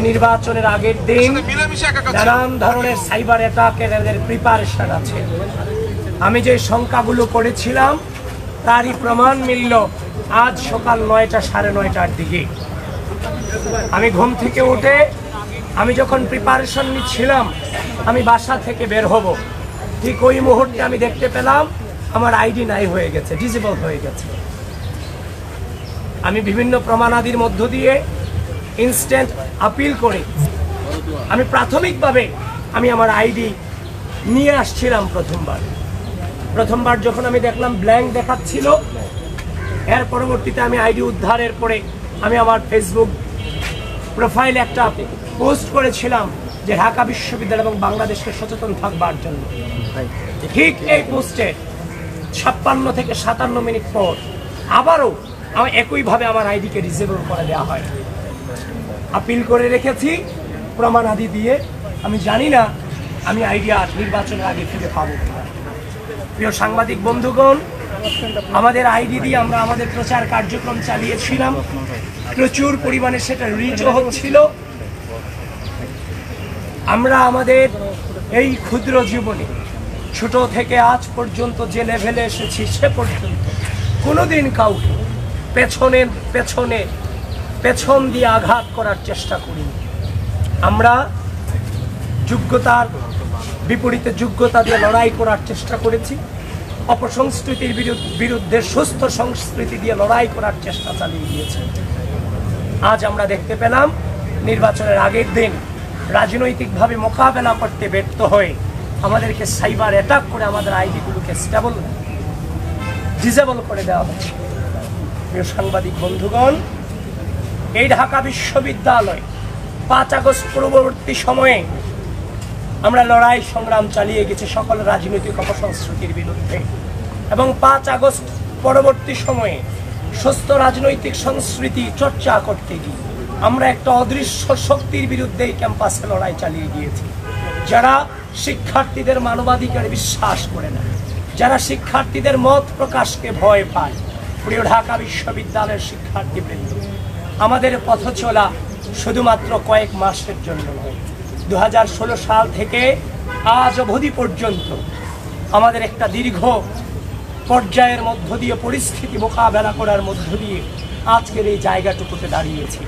নির্বাচনের আগের দিন নানান ধরনের সাইবার অ্যাটাকের প্রিপারেশন আছে। আমি যে সংখ্যাগুলো করেছিলাম তারই প্রমাণ মিলল আজ সকাল 9টা সাড়ে 9টার দিকে। আমি ঘুম থেকে উঠে আমি যখন প্রিপারেশন নিচ্ছিলাম আমি বাসা থেকে বের হব, ঠিক ওই মুহূর্তে আমি দেখতে পেলাম আমার আইডি নাই হয়ে গেছে, ডিসেবল হয়ে গেছে। আমি বিভিন্ন প্রমাণাদির মধ্য দিয়ে ইনস্ট্যান্ট আপিল করে আমি প্রাথমিকভাবে আমি আমার আইডি নিয়ে আসছিলাম। প্রথমবার যখন আমি দেখলাম ব্ল্যাঙ্ক দেখাচ্ছিল, এর পরবর্তীতে আমি আইডি উদ্ধারের পরে আমি আমার ফেসবুক প্রোফাইলে একটা পোস্ট করেছিলাম যে ঢাকা বিশ্ববিদ্যালয় এবং বাংলাদেশকে সচেতন থাকবার জন্য। ঠিক এই পোস্টে 56 থেকে 57 মিনিট পর আবারও আমি একইভাবে আমার আইডিকে ডিসেবল করে দেওয়া হয়। আপিল করে রেখেছি প্রমাণ আদি দিয়ে। আমি জানি না আমি আইডি আর নির্বাচনের আগে ফিরে পাবো কিনা। প্রিয় সাংবাদিক বন্ধুগণ, আমাদের আইডি দিয়ে আমরা আমাদের প্রচার কার্যক্রম চালিয়েছিলাম, প্রচুর পরিমাণে সেটা রিচও হচ্ছিল। আমরা আমাদের এই ক্ষুদ্র জীবনে ছোট থেকে আজ পর্যন্ত যে লেভেলে এসেছি সে পর্যন্ত কোনোদিন কাউকে পেছন দিয়ে আঘাত করার চেষ্টা করিনি। আমরা যোগ্যতার বিপরীতে যোগ্যতা দিয়ে লড়াই করার চেষ্টা করেছি। অপসংস্কৃতির বিরুদ্ধে সুস্থ সংস্কৃতি দিয়ে লড়াই করার চেষ্টা চালিয়ে গিয়েছে। আজ আমরা দেখতে পেলাম নির্বাচনের আগের দিন রাজনৈতিকভাবে মোকাবেলা করতে ব্যর্থ হয়ে আমাদেরকে সাইবার অ্যাটাক করে আমাদের আইডিগুলোকে ডিসেবল করে দেওয়া হচ্ছে। প্রিয় সাংবাদিক বন্ধুগণ, এই ঢাকা বিশ্ববিদ্যালয় 5 আগস্ট পূর্ববর্তী সময়ে আমরা লড়াই সংগ্রাম চালিয়ে গেছি সকল রাজনৈতিক অপসংস্কৃতির বিরুদ্ধে, এবং 5 আগস্ট পরবর্তী সময়ে সুস্থ রাজনৈতিক সংস্কৃতি চর্চা করতে গিয়ে আমরা একটা অদৃশ্য শক্তির বিরুদ্ধে এই ক্যাম্পাসে লড়াই চালিয়ে গিয়েছি, যারা শিক্ষার্থীদের মানবাধিকারে বিশ্বাস করে না, যারা শিক্ষার্থীদের মত প্রকাশকে ভয় পায়। প্রিয় ঢাকা বিশ্ববিদ্যালয়ের শিক্ষার্থীবৃন্দ, আমাদের পথ চলা শুধুমাত্র কয়েক মাসের জন্য নয়। 2016 সাল থেকে আজ অবধি পর্যন্ত আমাদের একটা দীর্ঘ পর্যায়ের মধ্য দিয়ে পরিস্থিতি মোকাবেলা করার মধ্য দিয়ে আজকের এই জায়গাটুকুতে দাঁড়িয়েছি।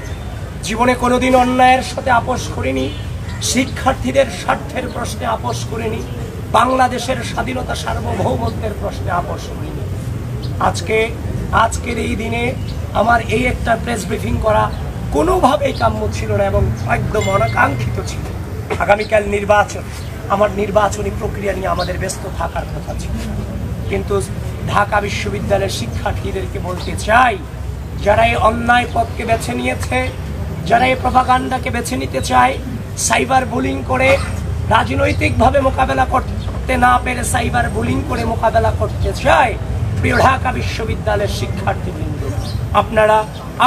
জীবনে কোনোদিন অন্যায়ের সাথে আপোষ করিনি, শিক্ষার্থীদের স্বার্থের প্রশ্নে আপোষ করিনি, বাংলাদেশের স্বাধীনতা সার্বভৌমত্বের প্রশ্নে আপোষ করিনি। আজকের এই দিনে আমার এই একটা প্রেস ব্রিফিং করা কোনোভাবেই কাম্য ছিল না এবং একদম অনাকাঙ্ক্ষিত ছিল। আগামীকাল নির্বাচন, আমার নির্বাচনী প্রক্রিয়া নিয়ে আমাদের ব্যস্ত থাকার কথা ছিল, কিন্তু ঢাকা বিশ্ববিদ্যালয়ের শিক্ষার্থীদেরকে বলতে চাই, যারা এই অন্যায় পথকে বেছে নিয়েছে, যারা এই প্রপাগান্ডাকে বেছে নিতে চায়, সাইবার বুলিং করে রাজনৈতিকভাবে মোকাবেলা করতে না পেরে সাইবার বুলিং করে মোকাবেলা করতে চায়, প্রিয় ঢাকা বিশ্ববিদ্যালয়ের শিক্ষার্থীবৃন্দ, আপনারা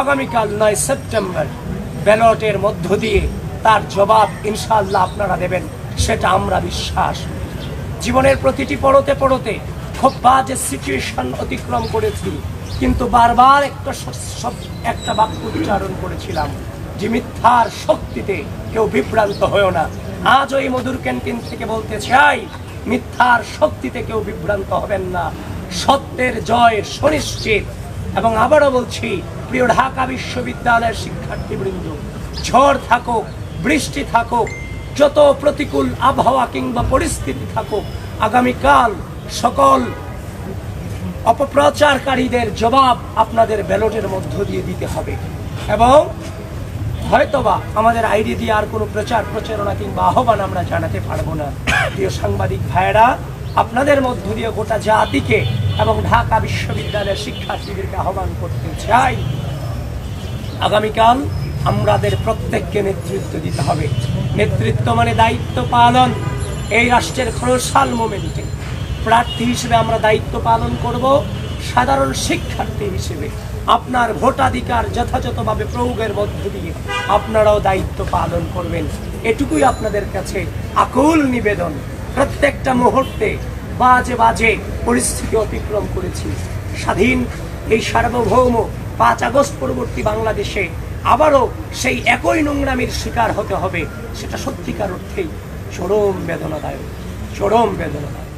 আগামীকাল 9 সেপ্টেম্বর ব্যালটের মধ্য দিয়ে তার জবাব ইনশাআল্লাহ আপনারা দেবেন, সেটা আমরা বিশ্বাস। জীবনের প্রতিটি পড়তে খুব বাজে সিচুয়েশন অতিক্রম করেছি, কিন্তু বারবার একটা বাক্য উচ্চারণ করেছিলাম যে মিথ্যার শক্তিতে কেউ বিভ্রান্ত হয়েও না। আজ ওই মধুর ক্যান্টিন থেকে বলতে চাই, মিথ্যার শক্তিতে কেউ বিভ্রান্ত হবেন না, সত্যের জয় সুনিশ্চিত। এবং আবারও বলছি, প্রিয় ঢাকা বিশ্ববিদ্যালয়ের শিক্ষার্থীবৃন্দ, ঝড় থাকুক, বৃষ্টি থাকুক, যত প্রতিকূল আবহাওয়া কিংবা পরিস্থিতি থাকুক, আগামীকাল সকল অপপ্রচারকারীদের জবাব আপনাদের ব্যালটের মধ্য দিয়ে দিতে হবে। এবং হয়তোবা আমাদের আইডি দিয়ে আর কোনো প্রচারণা কিংবা আহ্বান আমরা জানাতে পারবো না। প্রিয় সাংবাদিক ভাইয়েরা, আপনাদের মধ্য দিয়ে গোটা জাতিকে এবং ঢাকা বিশ্ববিদ্যালয়ের শিক্ষার্থীদেরকে আহ্বান করতে চাই, আগামীকাল আমাদের প্রত্যেককে নেতৃত্ব দিতে হবে। নেতৃত্ব মানে দায়িত্ব পালন। এই রাষ্ট্রের ক্রুশাল মোমেন্টে প্রার্থী হিসেবে আমরা দায়িত্ব পালন করব, সাধারণ শিক্ষার্থী হিসেবে আপনার ভোটাধিকার যথাযথভাবে প্রয়োগের মধ্য দিয়ে আপনারাও দায়িত্ব পালন করবেন। এটুকুই আপনাদের কাছে আকুল নিবেদন। প্রত্যেকটা মুহূর্তে বাজে পরিস্থিতি অতিক্রম করেছি। স্বাধীন এই সার্বভৌম 5 আগস্ট পরবর্তী বাংলাদেশে আবারও সেই একই নোংরামির শিকার হতে হবে, সেটা সত্যিকার অর্থেই চরম বেদনাদায়ক, চরম বেদনাদায়ক।